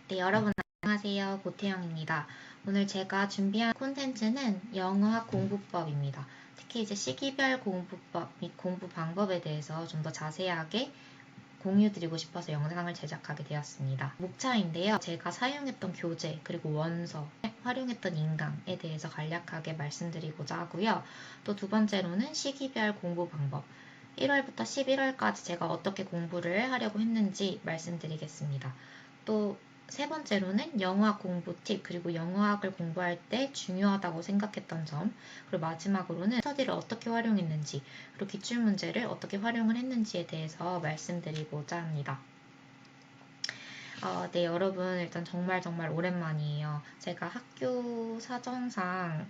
네, 여러분 안녕하세요. 고태영입니다. 오늘 제가 준비한 콘텐츠는 영어학 공부법입니다. 특히 이제 시기별 공부법 및 공부 방법에 대해서 좀 더 자세하게 공유드리고 싶어서 영상을 제작하게 되었습니다. 목차인데요. 제가 사용했던 교재 그리고 원서, 활용했던 인강에 대해서 간략하게 말씀드리고자 하고요. 또 두 번째로는 시기별 공부 방법, 1월부터 11월까지 제가 어떻게 공부를 하려고 했는지 말씀드리겠습니다. 또 세 번째로는 영어학 공부 팁, 그리고 영어학을 공부할 때 중요하다고 생각했던 점, 그리고 마지막으로는 스터디를 어떻게 활용했는지, 그리고 기출문제를 어떻게 활용을 했는지에 대해서 말씀드리고자 합니다. 네, 여러분 일단 정말 오랜만이에요. 제가 학교 사정상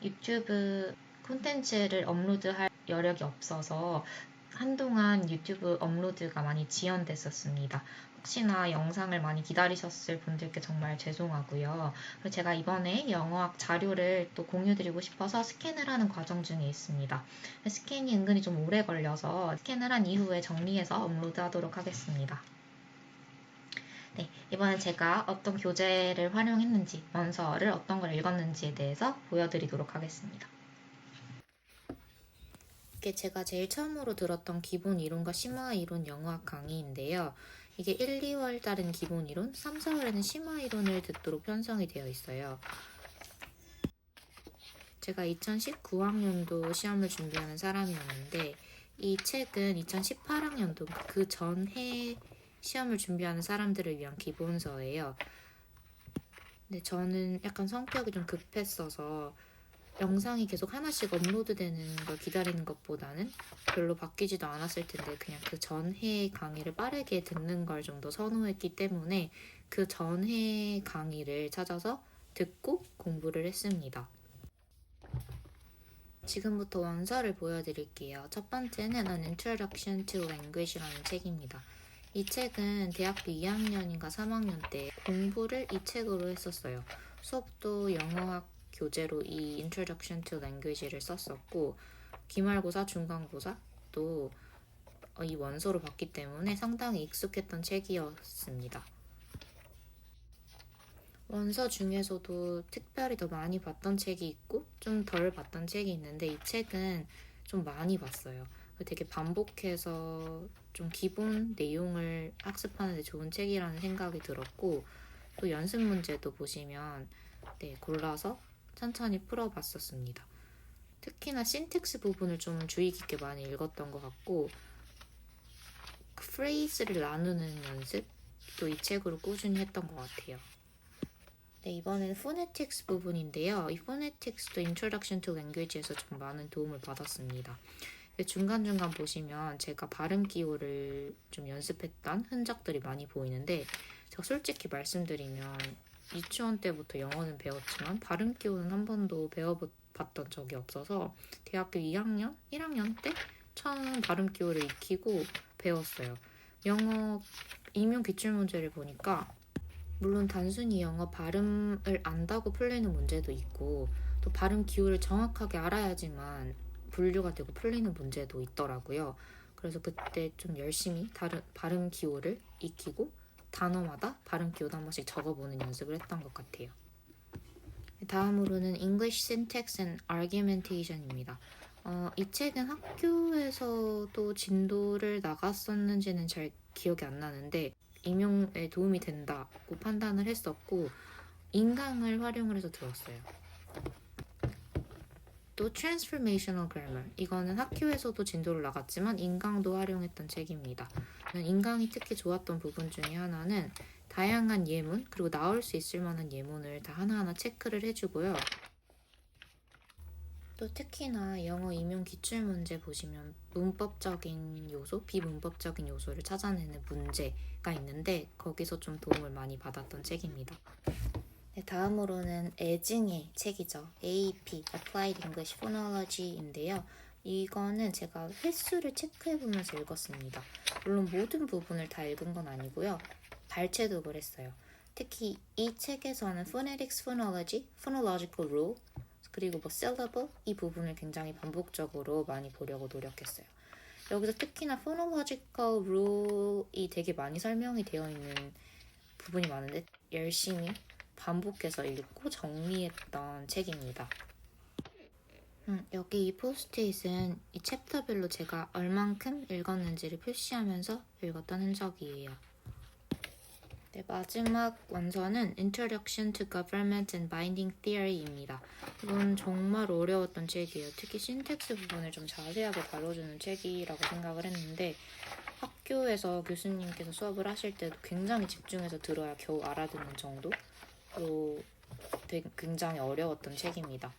유튜브 콘텐츠를 업로드할 여력이 없어서 한동안 유튜브 업로드가 많이 지연됐었습니다. 혹시나 영상을 많이 기다리셨을 분들께 정말 죄송하고요. 그리고 제가 이번에 영어학 자료를 또 공유드리고 싶어서 스캔을 하는 과정 중에 있습니다. 스캔이 은근히 좀 오래 걸려서 스캔을 한 이후에 정리해서 업로드하도록 하겠습니다. 네, 이번엔 제가 어떤 교재를 활용했는지, 원서를 어떤 걸 읽었는지에 대해서 보여드리도록 하겠습니다. 이게 제가 제일 처음으로 들었던 기본 이론과 심화 이론 영어학 강의인데요. 이게 1, 2월 달은 기본 이론, 3, 4월에는 심화 이론을 듣도록 편성이 되어 있어요. 제가 2019학년도 시험을 준비하는 사람이었는데 이 책은 2018학년도 그 전해 시험을 준비하는 사람들을 위한 기본서예요. 근데 저는 약간 성격이 좀 급했어서 영상이 계속 하나씩 업로드되는 걸 기다리는 것보다는 별로 바뀌지도 않았을 텐데 그냥 그 전회 강의를 빠르게 듣는 걸 좀 더 선호했기 때문에 그 전회 강의를 찾아서 듣고 공부를 했습니다. 지금부터 원서를 보여드릴게요. 첫 번째는 An Introduction to Language라는 책입니다. 이 책은 대학교 2학년인가 3학년 때 공부를 이 책으로 했었어요. 수업도 영어학 교재로 이 Introduction to Language를 썼었고 기말고사, 중간고사 또 이 원서로 봤기 때문에 상당히 익숙했던 책이었습니다. 원서 중에서도 특별히 더 많이 봤던 책이 있고 좀 덜 봤던 책이 있는데 이 책은 좀 많이 봤어요. 되게 반복해서 좀 기본 내용을 학습하는 데 좋은 책이라는 생각이 들었고 또 연습 문제도 보시면 골라서 천천히 풀어봤었습니다. 특히나 신텍스 부분을 좀 주의 깊게 많이 읽었던 것 같고 프레이즈를 나누는 연습도 이 책으로 꾸준히 했던 것 같아요. 네, 이번에는 포네틱스 부분인데요. 이 포네틱스도 Introduction to Language에서 좀 많은 도움을 받았습니다. 중간중간 보시면 제가 발음 기호를 좀 연습했던 흔적들이 많이 보이는데 제가 솔직히 말씀드리면 유치원 때부터 영어는 배웠지만 발음 기호는 한 번도 배워봤던 적이 없어서 대학교 2학년, 1학년 때 처음 발음 기호를 익히고 배웠어요. 영어 임용 기출문제를 보니까 물론 단순히 영어 발음을 안다고 풀리는 문제도 있고 또 발음 기호를 정확하게 알아야지만 분류가 되고 풀리는 문제도 있더라고요. 그래서 그때 좀 열심히 발음 기호를 익히고 단어마다 발음 기호도 한 번씩 적어보는 연습을 했던 것 같아요. 다음으로는 English Syntax and Argumentation입니다. 이 책은 학교에서도 진도를 나갔었는지는 잘 기억이 안 나는데 임용에 도움이 된다고 판단을 했었고 인강을 활용을 해서 들었어요. 또 Transformational Grammar, 이거는 학교에서도 진도를 나갔지만 인강도 활용했던 책입니다. 인강이 특히 좋았던 부분 중에 하나는 다양한 예문 그리고 나올 수 있을 만한 예문을 다 하나하나 체크를 해주고요. 또 특히나 영어 임용 기출문제 보시면 문법적인 요소, 비문법적인 요소를 찾아내는 문제가 있는데 거기서 좀 도움을 많이 받았던 책입니다. 네, 다음으로는 애증의 책이죠. AEP, Applied English Phonology인데요. 이거는 제가 횟수를 체크해보면서 읽었습니다. 물론 모든 부분을 다 읽은 건 아니고요. 발췌독을 했어요. 특히 이 책에서는 Phonetics Phonology, Phonological Rule, 그리고 syllable 이 부분을 굉장히 반복적으로 많이 보려고 노력했어요. 여기서 특히나 Phonological Rule이 되게 많이 설명이 되어 있는 부분이 많은데 열심히 반복해서 읽고 정리했던 책입니다. 여기 이 포스트잇은 이 챕터별로 제가 얼만큼 읽었는지를 표시하면서 읽었던 흔적이에요. 네, 마지막 원서는 Introduction to Government and Binding Theory입니다. 이건 정말 어려웠던 책이에요. 특히 신텍스 부분을 좀 자세하게 다뤄주는 책이라고 생각을 했는데 학교에서 교수님께서 수업을 하실 때도 굉장히 집중해서 들어야 겨우 알아듣는 정도로 굉장히 어려웠던 책입니다.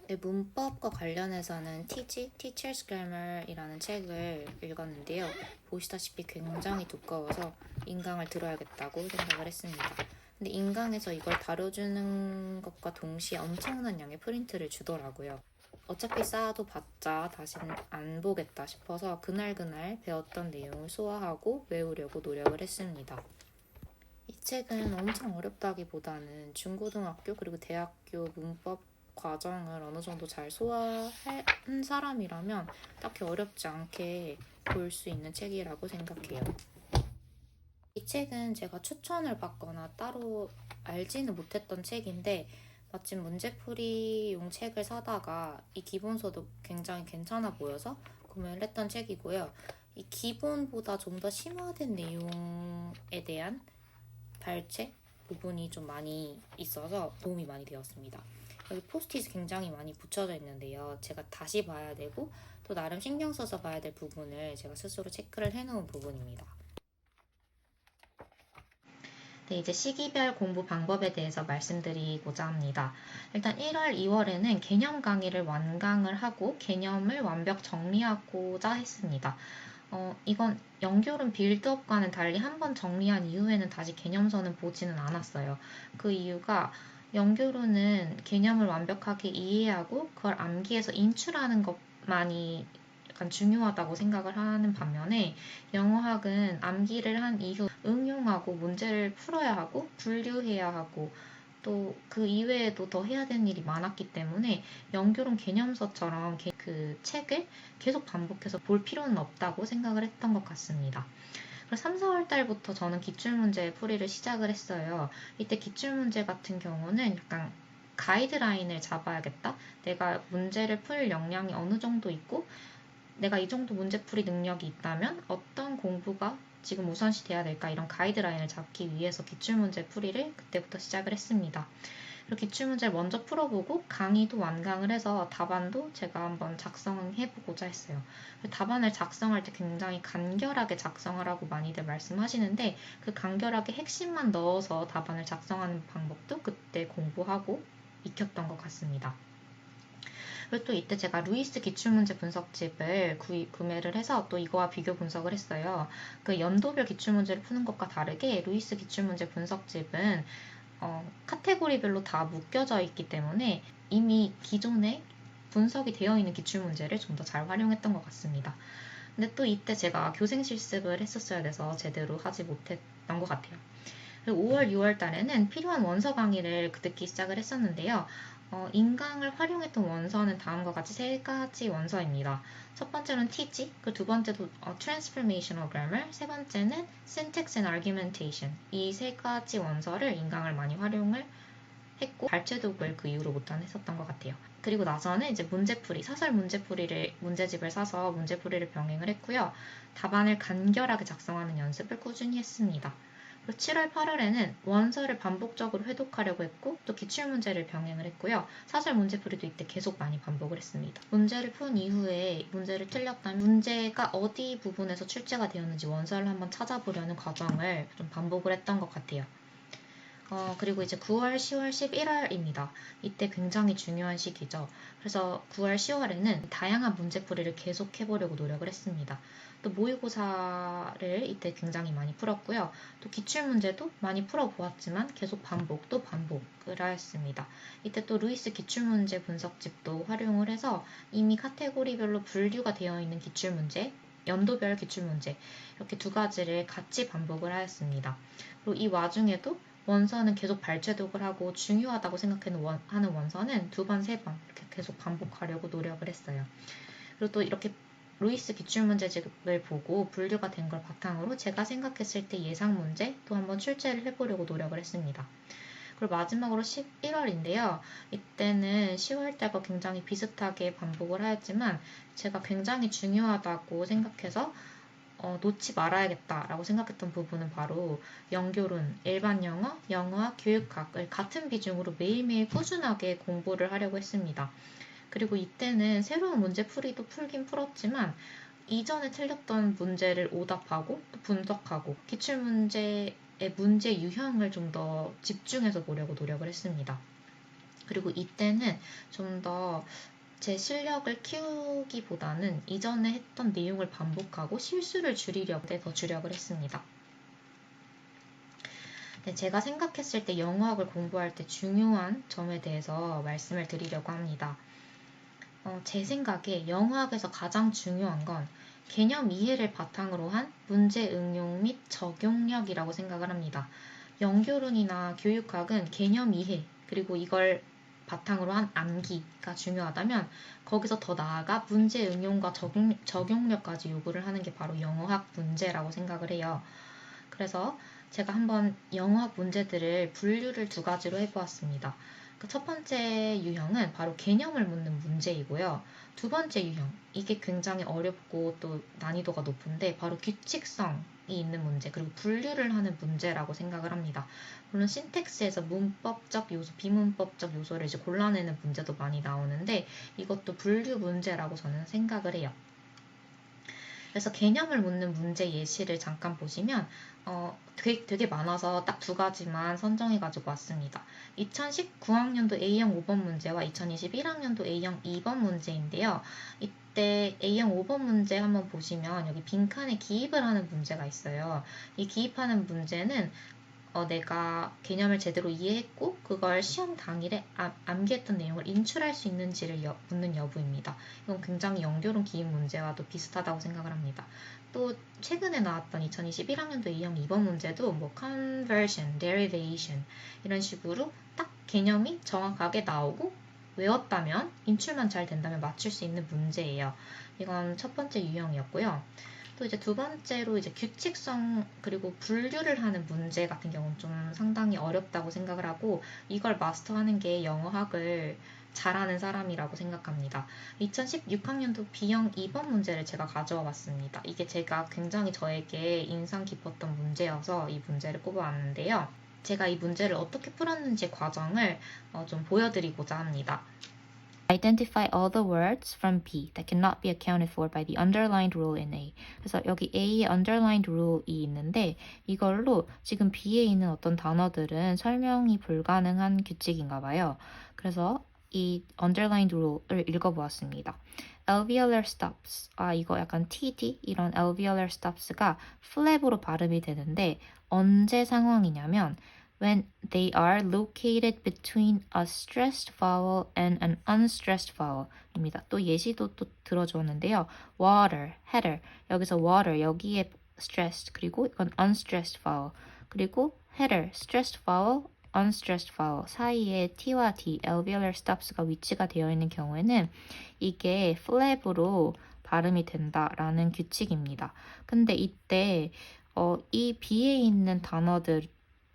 네, 문법과 관련해서는 TG, Teacher's Grammar이라는 책을 읽었는데요. 보시다시피 굉장히 두꺼워서 인강을 들어야겠다고 생각을 했습니다. 근데 인강에서 이걸 다뤄주는 것과 동시에 엄청난 양의 프린트를 주더라고요. 어차피 쌓아도 봤자 다시는 안 보겠다 싶어서 그날그날 배웠던 내용을 소화하고 외우려고 노력을 했습니다. 이 책은 엄청 어렵다기보다는 중고등학교 그리고 대학교 문법 과정을 어느 정도 잘 소화한 사람이라면 딱히 어렵지 않게 볼 수 있는 책이라고 생각해요. 이 책은 제가 추천을 받거나 따로 알지는 못했던 책인데 마침 문제풀이용 책을 사다가 이 기본서도 굉장히 괜찮아 보여서 구매를 했던 책이고요. 이 기본보다 좀 더 심화된 내용에 대한 발췌 부분이 좀 많이 있어서 도움이 많이 되었습니다. 여기 포스트잇이 굉장히 많이 붙여져 있는데요. 제가 다시 봐야 되고 또 나름 신경 써서 봐야 될 부분을 제가 스스로 체크를 해놓은 부분입니다. 네, 이제 시기별 공부 방법에 대해서 말씀드리고자 합니다. 일단 1월, 2월에는 개념 강의를 완강을 하고 개념을 완벽 정리하고자 했습니다. 이건 연결은 빌드업과는 달리 한번 정리한 이후에는 다시 개념서는 보지는 않았어요. 그 이유가 연결은 개념을 완벽하게 이해하고 그걸 암기해서 인출하는 것만이 약간 중요하다고 생각을 하는 반면에 영어학은 암기를 한 이후 응용하고 문제를 풀어야 하고 분류해야 하고 또 그 이외에도 더 해야 되는 일이 많았기 때문에 연결은 개념서처럼 그 책을 계속 반복해서 볼 필요는 없다고 생각을 했던 것 같습니다. 그래서 3, 4월 달부터 저는 기출문제 풀이를 시작을 했어요. 이때 기출문제 같은 경우는 약간 가이드라인을 잡아야겠다. 내가 문제를 풀 역량이 어느 정도 있고 내가 이 정도 문제풀이 능력이 있다면 어떤 공부가 지금 우선시 돼야 될까 이런 가이드라인을 잡기 위해서 기출문제 풀이를 그때부터 시작을 했습니다. 그리고 기출문제를 먼저 풀어보고 강의도 완강을 해서 답안도 제가 한번 작성해보고자 했어요. 답안을 작성할 때 굉장히 간결하게 작성하라고 많이들 말씀하시는데 그 간결하게 핵심만 넣어서 답안을 작성하는 방법도 그때 공부하고 익혔던 것 같습니다. 그리고 또 이때 제가 루이스 기출문제 분석집을 구매를 해서 또 이거와 비교 분석을 했어요. 그 연도별 기출문제를 푸는 것과 다르게 루이스 기출문제 분석집은 카테고리별로 다 묶여져 있기 때문에 이미 기존에 분석이 되어 있는 기출문제를 좀 더 잘 활용했던 것 같습니다. 근데 또 이때 제가 교생 실습을 했었어야 돼서 제대로 하지 못했던 것 같아요. 그리고 5월, 6월 달에는 필요한 원서 강의를 듣기 시작을 했었는데요. 인강을 활용했던 원서는 다음과 같이 세 가지 원서입니다. 첫 번째는 TG, 그 두 번째도 Transformational Grammar, 세 번째는 Syntax and Argumentation. 이 세 가지 원서를 인강을 많이 활용을 했고 발췌독을 그 이후로부터는 했었던 것 같아요. 그리고 나서는 이제 문제풀이, 사설 문제집을 사서 문제풀이를 병행을 했고요. 답안을 간결하게 작성하는 연습을 꾸준히 했습니다. 7월, 8월에는 원서를 반복적으로 회독하려고 했고 또 기출문제를 병행을 했고요. 사설 문제풀이도 이때 계속 많이 반복을 했습니다. 문제를 푼 이후에 문제를 틀렸다면 문제가 어디 부분에서 출제가 되었는지 원서를 한번 찾아보려는 과정을 좀 반복을 했던 것 같아요. 그리고 이제 9월, 10월, 11월입니다. 이때 굉장히 중요한 시기죠. 그래서 9월, 10월에는 다양한 문제풀이를 계속 해보려고 노력을 했습니다. 또 모의고사를 이때 굉장히 많이 풀었고요. 또 기출문제도 많이 풀어보았지만 계속 또 반복을 하였습니다. 이때 또 루이스 기출문제 분석집도 활용을 해서 이미 카테고리별로 분류가 되어 있는 기출문제, 연도별 기출문제 이렇게 두 가지를 같이 반복을 하였습니다. 그리고 이 와중에도 원서는 계속 발췌독을 하고 중요하다고 생각하는 원서는 두 번, 세 번 이렇게 계속 반복하려고 노력을 했어요. 그리고 또 이렇게 루이스 기출문제집을 보고 분류가 된 걸 바탕으로 제가 생각했을 때 예상 문제 또 한번 출제를 해보려고 노력을 했습니다. 그리고 마지막으로 11월인데요. 이때는 10월 때가 굉장히 비슷하게 반복을 하였지만 제가 굉장히 중요하다고 생각해서 놓지 말아야겠다라고 생각했던 부분은 바로 영교론, 일반 영어, 영어학, 교육학을 같은 비중으로 매일매일 꾸준하게 공부를 하려고 했습니다. 그리고 이때는 새로운 문제풀이도 풀긴 풀었지만 이전에 틀렸던 문제를 오답하고 또 분석하고 기출문제의 문제 유형을 좀 더 집중해서 보려고 노력을 했습니다. 그리고 이때는 좀 더 제 실력을 키우기보다는 이전에 했던 내용을 반복하고 실수를 줄이려고 더 주력을 했습니다. 네, 제가 생각했을 때 영어학을 공부할 때 중요한 점에 대해서 말씀을 드리려고 합니다. 제 생각에 영어학에서 가장 중요한 건 개념 이해를 바탕으로 한 문제 응용 및 적용력이라고 생각을 합니다. 영교론이나 교육학은 개념 이해, 그리고 이걸 바탕으로 한 암기가 중요하다면 거기서 더 나아가 문제 응용과 적용력까지 요구를 하는 게 바로 영어학 문제라고 생각을 해요. 그래서 제가 한번 영어학 문제들을 분류를 두 가지로 해보았습니다. 첫 번째 유형은 바로 개념을 묻는 문제이고요. 두 번째 유형, 이게 굉장히 어렵고 또 난이도가 높은데 바로 규칙성이 있는 문제, 그리고 분류를 하는 문제라고 생각을 합니다. 물론 신텍스에서 문법적 요소, 비문법적 요소를 이제 골라내는 문제도 많이 나오는데 이것도 분류 문제라고 저는 생각을 해요. 그래서 개념을 묻는 문제 예시를 잠깐 보시면 되게 많아서 딱 두 가지만 선정해가지고 왔습니다. 2019학년도 A형 5번 문제와 2021학년도 A형 2번 문제인데요. 이때 A형 5번 문제 한번 보시면 여기 빈칸에 기입을 하는 문제가 있어요. 이 기입하는 문제는 내가 개념을 제대로 이해했고 그걸 시험 당일에 암기했던 내용을 인출할 수 있는지를 묻는 여부입니다. 이건 굉장히 영교론 기입 문제와도 비슷하다고 생각을 합니다. 또 최근에 나왔던 2021학년도 A형 2번 문제도 뭐 conversion, derivation 이런 식으로 딱 개념이 정확하게 나오고 외웠다면 인출만 잘 된다면 맞출 수 있는 문제예요. 이건 첫 번째 유형이었고요. 또 이제 두 번째로 이제 규칙성 그리고 분류를 하는 문제 같은 경우는 좀 상당히 어렵다고 생각을 하고 이걸 마스터하는 게 영어학을 잘하는 사람이라고 생각합니다. 2016학년도 B형 2번 문제를 제가 가져와 봤습니다. 이게 제가 굉장히 저에게 인상 깊었던 문제여서 이 문제를 꼽아왔는데요. 제가 이 문제를 어떻게 풀었는지 과정을 좀 보여드리고자 합니다. Identify all the words from B that cannot be accounted for by the underlined rule in A. 그래서 여기 A의 underlined rule이 있는데 이걸로 지금 B에 있는 어떤 단어들은 설명이 불가능한 규칙인가 봐요. 그래서 이 underlined rule을 읽어보았습니다. alveolar stops, 이거 약간 TD 이런 alveolar stops가 flap으로 발음이 되는데 언제 상황이냐면 when they are located between a stressed vowel and an unstressed vowel 입니다. 또 예시도 또 들어주었는데요. water, header, 여기서 water, 여기에 stressed, 그리고 이건 unstressed vowel, 그리고 header, stressed vowel, unstressed vowel 사이에 T와 D, alveolar stops가 위치가 되어 있는 경우에는 이게 flap으로 발음이 된다라는 규칙입니다. 근데 이때 이 B에 있는 단어들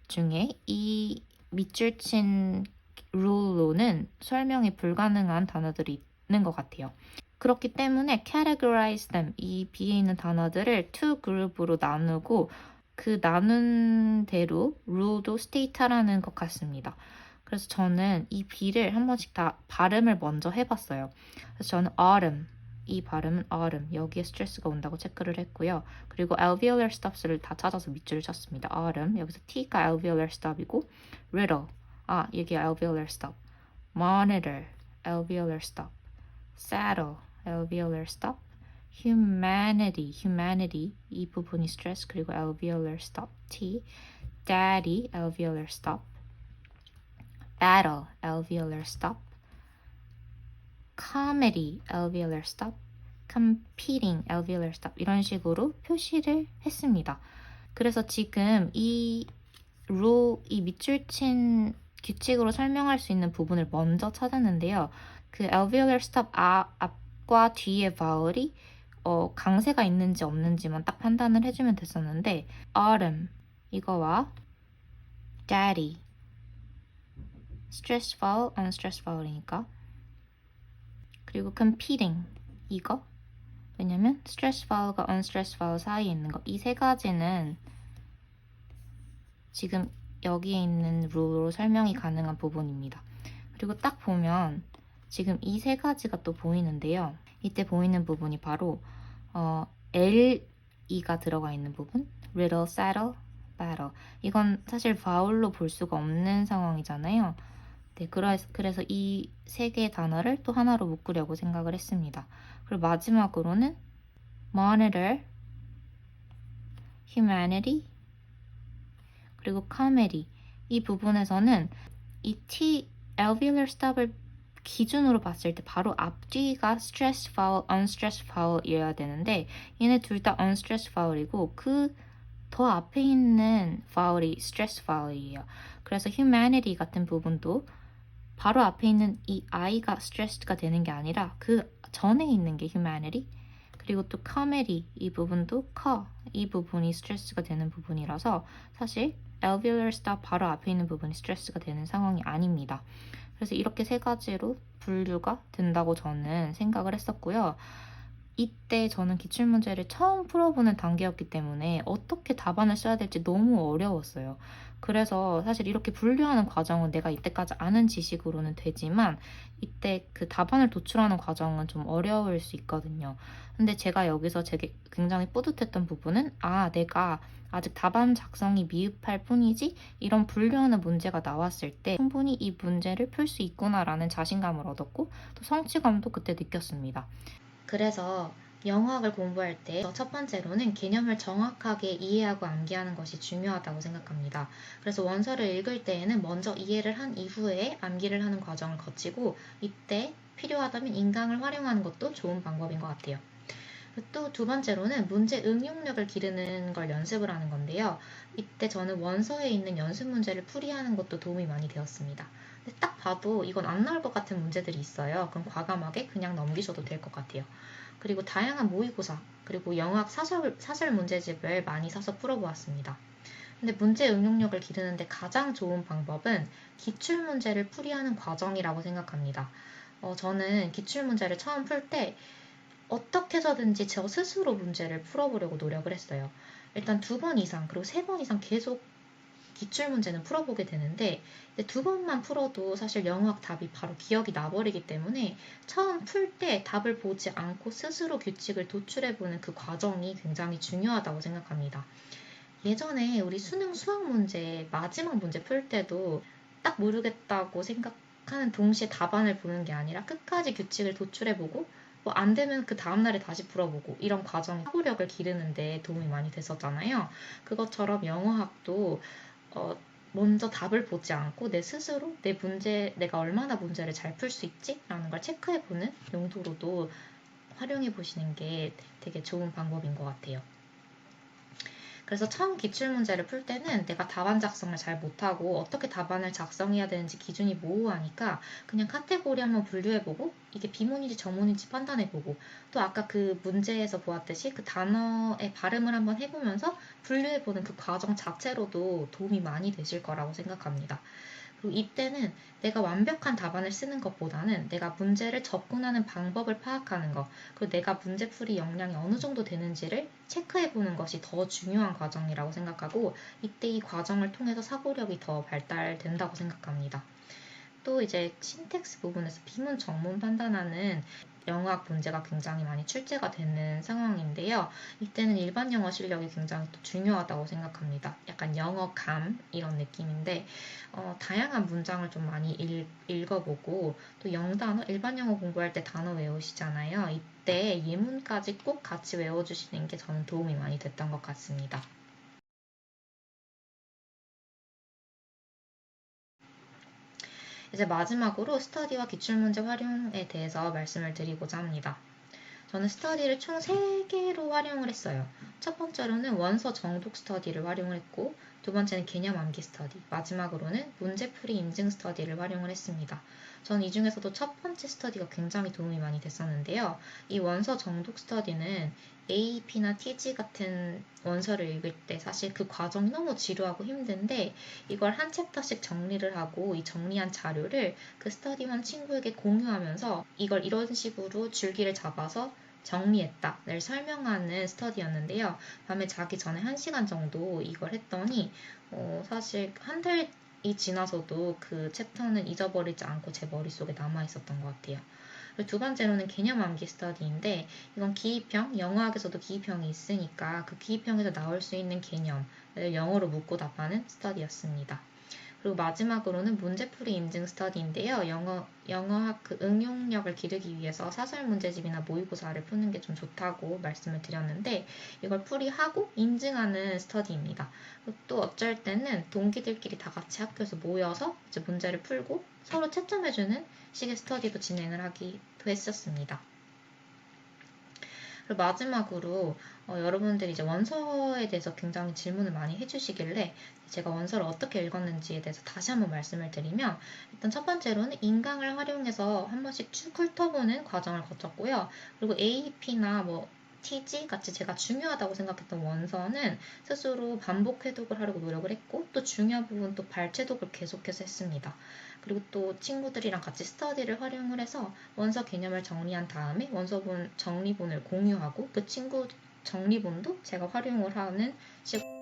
중에 이 밑줄 친 룰로는 설명이 불가능한 단어들이 있는 것 같아요. 그렇기 때문에 categorize them, 이 B에 있는 단어들을 two 그룹으로 나누고 그 나눈 대로 룰도 state하라는 것 같습니다. 그래서 저는 이 B를 한 번씩 다 발음을 먼저 해봤어요. 그래서 저는 autumn, 이 발음은 autumn, 여기에 스트레스가 온다고 체크를 했고요. 그리고 alveolar stops를 다 찾아서 밑줄을 쳤습니다. autumn, 여기서 T가 alveolar stop이고 riddle, 이게 alveolar stop, monitor, alveolar stop, saddle, alveolar stop, humanity, 이 부분이 stress, 그리고 alveolar stop, T, daddy, alveolar stop, battle, alveolar stop, comedy, alveolar stop, competing, alveolar stop 이런 식으로 표시를 했습니다. 그래서 지금 이 밑줄 친 규칙으로 설명할 수 있는 부분을 먼저 찾았는데요. 그 alveolar stop 앞과 뒤의 바울이 강세가 있는지 없는지만 딱 판단을 해주면 됐었는데 autumn 이거와 daddy stressful, unstressful이니까 그리고 competing 이거 왜냐면 stressful과 unstressful 사이에 있는 거 이 세 가지는 지금 여기에 있는 룰로 설명이 가능한 부분입니다. 그리고 딱 보면 지금 이 세 가지가 또 보이는데요. 이때 보이는 부분이 바로 L-E가 들어가 있는 부분 riddle, saddle, battle 이건 사실 바울로 볼 수가 없는 상황이잖아요. 네, 그래서 이 세 개의 단어를 또 하나로 묶으려고 생각을 했습니다. 그리고 마지막으로는 monitor, humanity, 그리고 comedy 이 부분에서는 이 T, alveolar stop을 기준으로 봤을 때 바로 앞뒤가 stressful, unstressful이어야 되는데 얘네 둘 다 unstressful이고 그 더 앞에 있는 vowel이 stressful이에요. 그래서 humanity 같은 부분도 바로 앞에 있는 이 I가 stressed가 되는 게 아니라 그 전에 있는 게 humanity 그리고 또 comedy 이 부분도 이 부분이 stressed가 되는 부분이라서 사실 alveolar stop 바로 앞에 있는 부분이 stressed가 되는 상황이 아닙니다. 그래서 이렇게 세 가지로 분류가 된다고 저는 생각을 했었고요. 이때 저는 기출문제를 처음 풀어보는 단계였기 때문에 어떻게 답안을 써야 될지 너무 어려웠어요. 그래서 사실 이렇게 분류하는 과정은 내가 이때까지 아는 지식으로는 되지만 이때 그 답안을 도출하는 과정은 좀 어려울 수 있거든요. 근데 제가 여기서 되게 굉장히 뿌듯했던 부분은 내가 아직 답안 작성이 미흡할 뿐이지 이런 분류하는 문제가 나왔을 때 충분히 이 문제를 풀 수 있구나라는 자신감을 얻었고 또 성취감도 그때 느꼈습니다. 그래서 영어학을 공부할 때 첫 번째로는 개념을 정확하게 이해하고 암기하는 것이 중요하다고 생각합니다. 그래서 원서를 읽을 때에는 먼저 이해를 한 이후에 암기를 하는 과정을 거치고 이때 필요하다면 인강을 활용하는 것도 좋은 방법인 것 같아요. 또 두 번째로는 문제 응용력을 기르는 걸 연습을 하는 건데요. 이때 저는 원서에 있는 연습 문제를 풀이하는 것도 도움이 많이 되었습니다. 근데 딱 봐도 이건 안 나올 것 같은 문제들이 있어요. 그럼 과감하게 그냥 넘기셔도 될 것 같아요. 그리고 다양한 모의고사, 그리고 영어학 사설 문제집을 많이 사서 풀어보았습니다. 근데 문제 응용력을 기르는데 가장 좋은 방법은 기출문제를 풀이하는 과정이라고 생각합니다. 저는 기출문제를 처음 풀 때 어떻게 해서든지 저 스스로 문제를 풀어보려고 노력을 했어요. 일단 2번 이상, 그리고 3번 이상 계속 기출문제는 풀어보게 되는데 두 번만 풀어도 사실 영어학 답이 바로 기억이 나버리기 때문에 처음 풀 때 답을 보지 않고 스스로 규칙을 도출해보는 그 과정이 굉장히 중요하다고 생각합니다. 예전에 우리 수능 수학 문제 마지막 문제 풀 때도 딱 모르겠다고 생각하는 동시에 답안을 보는 게 아니라 끝까지 규칙을 도출해보고 뭐 안 되면 그 다음날에 다시 풀어보고 이런 과정이 사고력을 기르는 데 도움이 많이 됐었잖아요. 그것처럼 영어학도 먼저 답을 보지 않고 내 스스로 내가 얼마나 문제를 잘 풀 수 있지? 라는 걸 체크해보는 용도로도 활용해보시는 게 되게 좋은 방법인 것 같아요. 그래서 처음 기출문제를 풀 때는 내가 답안 작성을 잘 못하고 어떻게 답안을 작성해야 되는지 기준이 모호하니까 그냥 카테고리 한번 분류해보고 이게 비문인지 정문인지 판단해보고 또 아까 그 문제에서 보았듯이 그 단어의 발음을 한번 해보면서 분류해보는 그 과정 자체로도 도움이 많이 되실 거라고 생각합니다. 그리고 이때는 내가 완벽한 답안을 쓰는 것보다는 내가 문제를 접근하는 방법을 파악하는 것, 그리고 내가 문제풀이 역량이 어느 정도 되는지를 체크해보는 것이 더 중요한 과정이라고 생각하고 이때 이 과정을 통해서 사고력이 더 발달된다고 생각합니다. 또 이제 신텍스 부분에서 비문 정문 판단하는 영어학 문제가 굉장히 많이 출제가 되는 상황인데요. 이때는 일반 영어 실력이 굉장히 또 중요하다고 생각합니다. 약간 영어감 이런 느낌인데 다양한 문장을 좀 많이 읽어보고 또 영단어, 일반 영어 공부할 때 단어 외우시잖아요. 이때 예문까지 꼭 같이 외워주시는 게 저는 도움이 많이 됐던 것 같습니다. 이제 마지막으로 스터디와 기출문제 활용에 대해서 말씀을 드리고자 합니다. 저는 스터디를 총 3개로 활용을 했어요. 첫 번째로는 원서 정독 스터디를 활용을 했고 두 번째는 개념 암기 스터디, 마지막으로는 문제풀이 인증 스터디를 활용을 했습니다. 전 이 중에서도 첫 번째 스터디가 굉장히 도움이 많이 됐었는데요. 이 원서 정독 스터디는 AEP나 TG 같은 원서를 읽을 때 사실 그 과정이 너무 지루하고 힘든데 이걸 한 챕터씩 정리를 하고 이 정리한 자료를 그 스터디원 친구에게 공유하면서 이걸 이런 식으로 줄기를 잡아서 정리했다를 설명하는 스터디였는데요. 밤에 자기 전에 1시간 정도 이걸 했더니 사실 한 달이 지나서도 그 챕터는 잊어버리지 않고 제 머릿속에 남아 있었던 것 같아요. 그리고 두 번째로는 개념 암기 스터디인데 이건 기입형, 영어학에서도 기입형이 있으니까 그 기입형에서 나올 수 있는 개념을 영어로 묻고 답하는 스터디였습니다. 그리고 마지막으로는 문제풀이 인증 스터디인데요. 영어학 그 응용력을 기르기 위해서 사설 문제집이나 모의고사를 푸는 게 좀 좋다고 말씀을 드렸는데 이걸 풀이하고 인증하는 스터디입니다. 또 어쩔 때는 동기들끼리 다 같이 학교에서 모여서 이제 문제를 풀고 서로 채점해주는 식의 스터디도 진행을 하기도 했었습니다. 그리고 마지막으로 여러분들이 이제 원서에 대해서 굉장히 질문을 많이 해주시길래 제가 원서를 어떻게 읽었는지에 대해서 다시 한번 말씀을 드리면 일단 첫 번째로는 인강을 활용해서 한 번씩 쭉 훑어보는 과정을 거쳤고요. 그리고 AEP나 TG 같이 제가 중요하다고 생각했던 원서는 스스로 반복 해독을 하려고 노력을 했고 또 중요한 부분 또 발췌독을 계속해서 했습니다. 그리고 또 친구들이랑 같이 스터디를 활용을 해서 원서 개념을 정리한 다음에 원서본 정리본을 공유하고 그 친구 정리본도 제가 활용을 하는 식으로